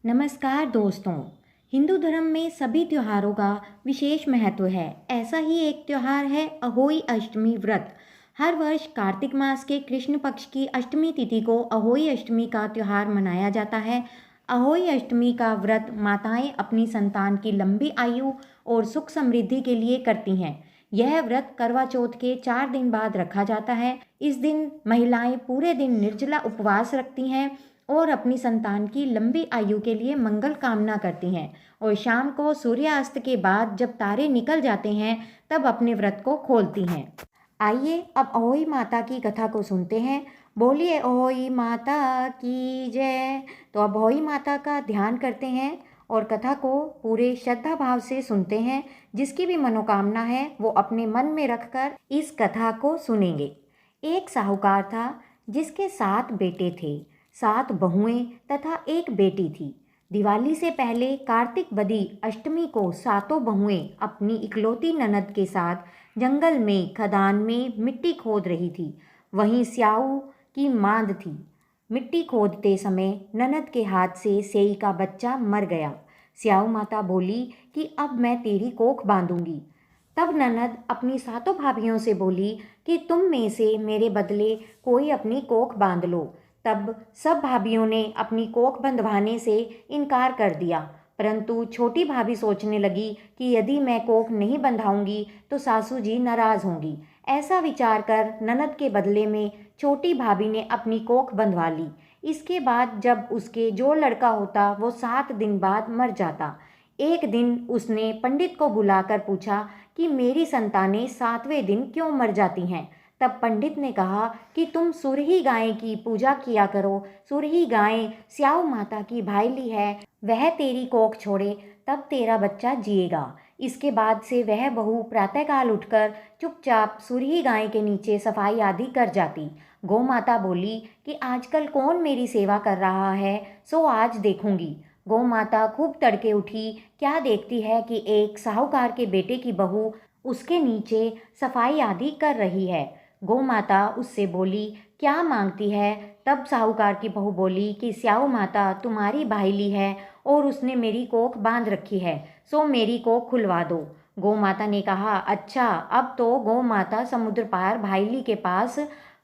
नमस्कार दोस्तों। हिंदू धर्म में सभी त्योहारों का विशेष महत्व है। ऐसा ही एक त्योहार है अहोई अष्टमी व्रत। हर वर्ष कार्तिक मास के कृष्ण पक्ष की अष्टमी तिथि को अहोई अष्टमी का त्योहार मनाया जाता है। अहोई अष्टमी का व्रत माताएं अपनी संतान की लंबी आयु और सुख समृद्धि के लिए करती हैं। यह व्रत करवा चौथ के 4 दिन बाद रखा जाता है। इस दिन महिलाएं पूरे दिन निर्जला उपवास रखती हैं और अपनी संतान की लंबी आयु के लिए मंगल कामना करती हैं और शाम को सूर्यास्त के बाद जब तारे निकल जाते हैं तब अपने व्रत को खोलती हैं। आइए अब अहोई माता की कथा को सुनते हैं। बोलिए अहोई माता की जय। तो अब अहोई माता का ध्यान करते हैं और कथा को पूरे श्रद्धा भाव से सुनते हैं। जिसकी भी मनोकामना है वो अपने मन में रखकर इस कथा को सुनेंगे। एक साहूकार था जिसके 7 बेटे थे, 7 बहुएं तथा एक बेटी थी। दिवाली से पहले कार्तिक बदी अष्टमी को सातों बहुएं अपनी इकलौती ननद के साथ जंगल में खदान में मिट्टी खोद रही थी। वहीं स्याऊ की मांद थी। मिट्टी खोदते समय ननद के हाथ से सेई का बच्चा मर गया। स्याऊ माता बोली कि अब मैं तेरी कोख बांधूंगी। तब ननद अपनी सातों भाभियों से बोली कि तुम में से मेरे बदले कोई अपनी कोख बांध लो। तब सब भाभियों ने अपनी कोख बंधवाने से इनकार कर दिया, परंतु छोटी भाभी सोचने लगी कि यदि मैं कोख नहीं बंधाऊंगी तो सासू जी नाराज होंगी। ऐसा विचार कर ननद के बदले में छोटी भाभी ने अपनी कोख बंधवा ली। इसके बाद जब उसके जो लड़का होता वो 7 दिन बाद मर जाता। एक दिन उसने पंडित को बुलाकर पूछा कि मेरी संतानें 7वें दिन क्यों मर जाती हैं। तब पंडित ने कहा कि तुम सुरही गाय की पूजा किया करो। सुरही गाय स्याऊ माता की भाईली है, वह तेरी कोख छोड़े तब तेरा बच्चा जिएगा। इसके बाद से वह बहू प्रातःकाल उठकर चुपचाप सुरही गाय के नीचे सफाई आदि कर जाती। गौ माता बोली कि आजकल कौन मेरी सेवा कर रहा है, सो आज देखूंगी। गौ माता खूब तड़के उठी। क्या देखती है कि एक साहूकार के बेटे की बहू उसके नीचे सफाई आदि कर रही है। गौ माता उससे बोली क्या मांगती है। तब साहूकार की बहू बोली कि स्याऊ माता तुम्हारी भाईली है और उसने मेरी कोख बांध रखी है, सो मेरी कोख खुलवा दो। गौ माता ने कहा अच्छा। अब तो गौ माता समुद्र पार भाईली के पास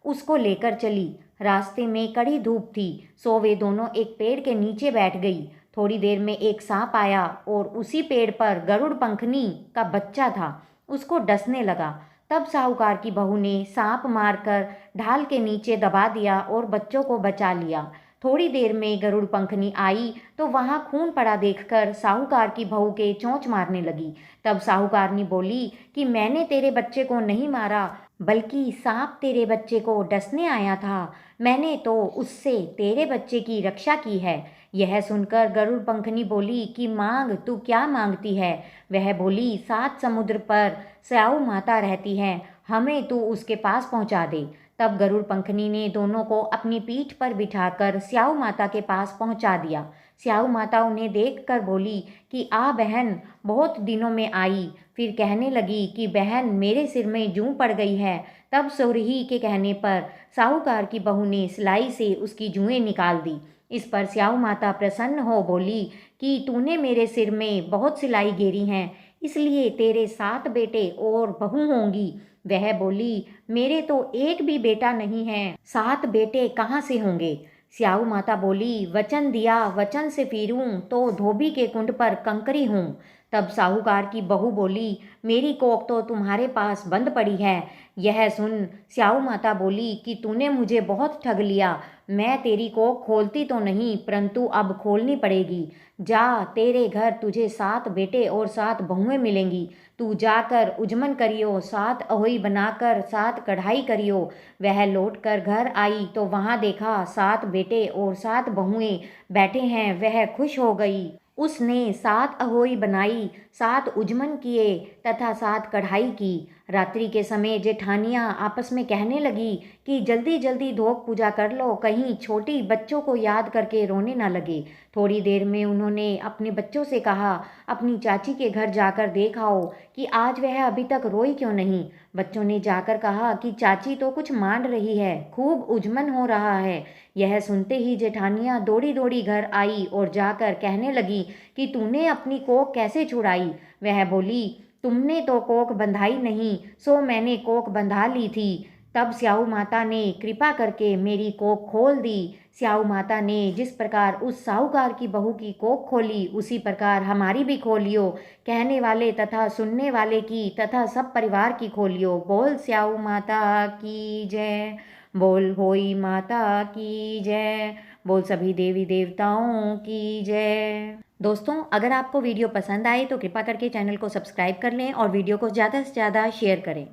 उसको लेकर चली। रास्ते में कड़ी धूप थी, सो वे दोनों एक पेड़ के नीचे बैठ गई। थोड़ी देर में एक सांप आया और उसी पेड़ पर गरुड़ पंखनी का बच्चा था, उसको डसने लगा। तब साहूकार की बहू ने सांप मारकर ढाल के नीचे दबा दिया और बच्चों को बचा लिया। थोड़ी देर में गरुड़ पंखनी आई तो वहां खून पड़ा देखकर साहूकार की बहू के चोंच मारने लगी। तब साहूकारनी बोली कि मैंने तेरे बच्चे को नहीं मारा, बल्कि सांप तेरे बच्चे को डसने आया था। मैंने तो उससे तेरे बच्चे की रक्षा की है। यह सुनकर गरुड़ पंखनी बोली कि मांग, तू क्या मांगती है। वह बोली 7 समुद्र पर स्याऊ माता रहती है, हमें तू उसके पास पहुंचा दे। तब गरुड़ पंखनी ने दोनों को अपनी पीठ पर बिठाकर स्याऊ माता के पास पहुंचा दिया। स्याऊ माता उन्हें देखकर बोली कि आ बहन, बहुत दिनों में आई। फिर कहने लगी कि बहन मेरे सिर में जूं पड़ गई है। तब सुरही के कहने पर साहूकार की बहू ने सिलाई से उसकी जुएं निकाल दी। इस पर स्याऊ माता प्रसन्न हो बोली कि तूने मेरे सिर में बहुत सिलाई घेरी हैं, इसलिए तेरे 7 बेटे और बहू होंगी। वह बोली मेरे तो एक भी बेटा नहीं है, 7 बेटे कहाँ से होंगे। स्याऊ माता बोली वचन दिया, वचन से फिरूं तो धोबी के कुंड पर कंकरी हूँ। तब साहूकार की बहू बोली मेरी कोख तो तुम्हारे पास बंद पड़ी है। यह सुन स्याऊ माता बोली कि तूने मुझे बहुत ठग लिया। मैं तेरी कोख खोलती तो नहीं, परंतु अब खोलनी पड़ेगी। जा, तेरे घर तुझे 7 बेटे और 7 बहुएं मिलेंगी। तू जाकर उजमन करियो, 7 अहोई बनाकर 7 कढ़ाई करियो। वह लौट कर घर आई तो वहां देखा 7 बेटे और 7 बहुएं बैठे हैं। वह खुश हो गई। उसने 7 अहोई बनाई, 7 उजमन किए तथा 7 कढ़ाई की। रात्रि के समय जेठानियाँ आपस में कहने लगी कि जल्दी जल्दी धोक पूजा कर लो, कहीं छोटी बच्चों को याद करके रोने ना लगे। थोड़ी देर में उन्होंने अपने बच्चों से कहा, अपनी चाची के घर जाकर देख आओ कि आज वह अभी तक रोई क्यों नहीं। बच्चों ने जाकर कहा कि चाची तो कुछ मान रही है, खूब उजमन हो रहा है। यह सुनते ही जेठानियाँ दौड़ी दौड़ी घर आई और जाकर कहने लगी कि तूने अपनी कोख कैसे छुड़ाई। वह बोली, तुमने तो कोख बंधाई नहीं, सो मैंने कोख बंधा ली थी। तब स्याऊ माता ने कृपा करके मेरी कोख खोल दी। स्याऊ माता ने जिस प्रकार उस साहूकार की बहू की कोख खोली, उसी प्रकार हमारी भी खोलियो। कहने वाले तथा सुनने वाले की तथा सब परिवार की खोलियो। बोल स्याऊ माता की जय, बोल होई माता की जय, बोल सभी देवी देवताओं की जय। दोस्तों, अगर आपको वीडियो पसंद आए तो कृपा करके चैनल को सब्सक्राइब कर लें और वीडियो को ज़्यादा से ज़्यादा शेयर करें।